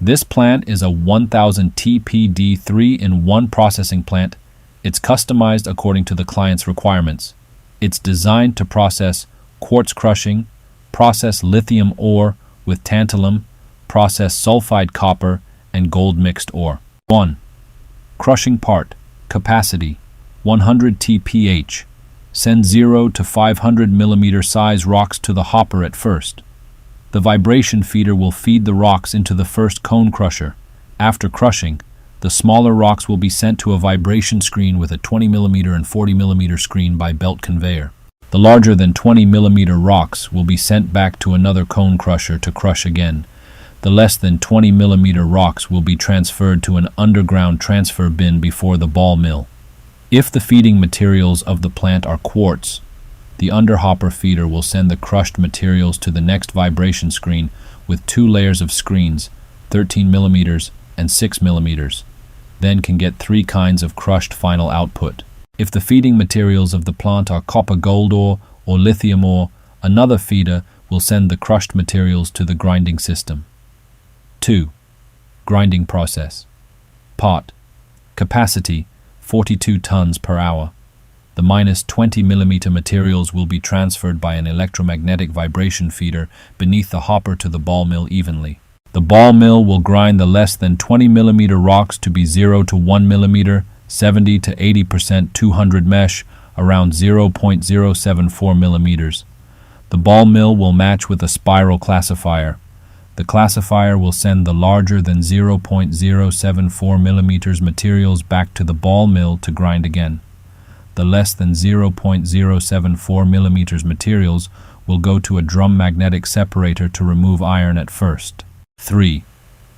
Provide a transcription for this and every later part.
This plant is a 1000 TPD 3-in-1 processing plant. It's customized according to the client's requirements. It's designed to process quartz crushing, process lithium ore with tantalum, process sulfide copper and gold mixed ore. 1. Crushing part. Capacity 100 TPH. Send 0 to 500 mm size rocks to the hopper at first. The vibration feeder will feed the rocks into the first cone crusher. After crushing, the smaller rocks will be sent to a vibration screen with a 20 mm and 40 mm screen by belt conveyor. The larger than 20 mm rocks will be sent back to another cone crusher to crush again. The less than 20 mm rocks will be transferred to an underground transfer bin before the ball mill. If the feeding materials of the plant are quartz, the underhopper feeder will send the crushed materials to the next vibration screen with 2 layers of screens, 13 mm and 6 mm, then can get 3 kinds of crushed final output. If the feeding materials of the plant are copper gold ore or lithium ore, another feeder will send the crushed materials to the grinding system. 2. Grinding process. Part. Capacity 42 tons per hour. The minus 20 mm materials will be transferred by an electromagnetic vibration feeder beneath the hopper to the ball mill evenly. The ball mill will grind the less than 20 mm rocks to be 0 to 1 mm, 70 to 80% 200 mesh, around 0.074 mm. The ball mill will match with a spiral classifier. The classifier will send the larger than 0.074 mm materials back to the ball mill to grind again. The less than 0.074 mm materials will go to a drum magnetic separator to remove iron at first. 3.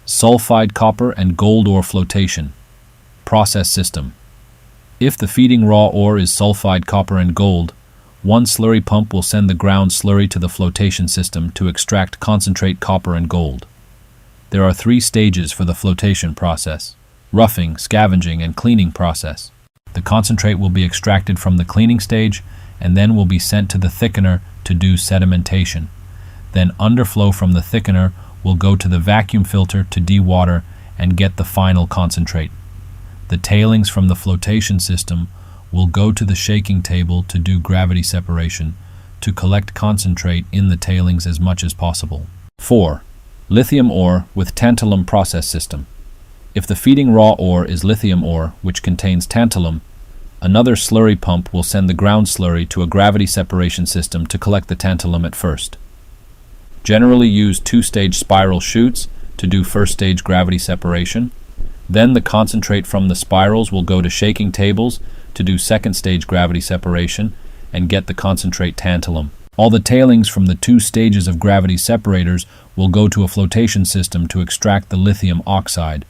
Sulfide copper and gold ore flotation. Process system. If the feeding raw ore is sulfide copper and gold, one slurry pump will send the ground slurry to the flotation system to extract concentrate copper and gold. There are 3 stages for the flotation process: roughing, scavenging, and cleaning process. The concentrate will be extracted from the cleaning stage and then will be sent to the thickener to do sedimentation. Then underflow from the thickener will go to the vacuum filter to dewater and get the final concentrate. The tailings from the flotation system will go to the shaking table to do gravity separation to collect concentrate in the tailings as much as possible. 4. Lithium ore with tantalum process system. If the feeding raw ore is lithium ore, which contains tantalum, another slurry pump will send the ground slurry to a gravity separation system to collect the tantalum at first. Generally use 2-stage spiral chutes to do first-stage gravity separation. Then the concentrate from the spirals will go to shaking tables to do second-stage gravity separation and get the concentrate tantalum. All the tailings from the 2 stages of gravity separators will go to a flotation system to extract the lithium oxide.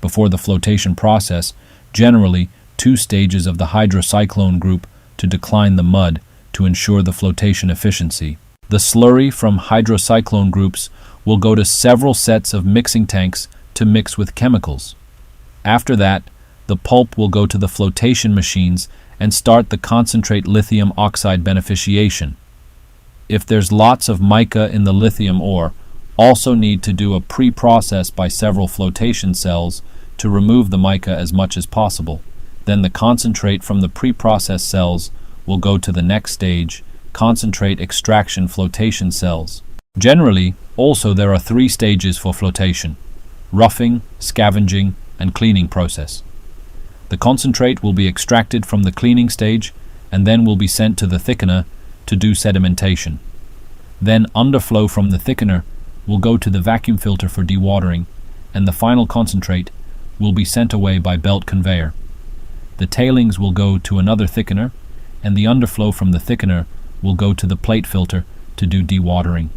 Before the flotation process, generally 2 stages of the hydrocyclone group to decline the mud to ensure the flotation efficiency. The slurry from hydrocyclone groups will go to several sets of mixing tanks to mix with chemicals. After that, the pulp will go to the flotation machines and start the concentrate lithium oxide beneficiation. If there's lots of mica in the lithium ore, also need to do a pre-process by several flotation cells to remove the mica as much as possible. Then the concentrate from the pre-processed cells will go to the next stage, concentrate extraction flotation cells. Generally, also there are 3 stages for flotation: roughing, scavenging, and cleaning process. The concentrate will be extracted from the cleaning stage and then will be sent to the thickener to do sedimentation. Then underflow from the thickener will go to the vacuum filter for dewatering, and the final concentrate will be sent away by belt conveyor. The tailings will go to another thickener, and the underflow from the thickener will go to the plate filter to do dewatering.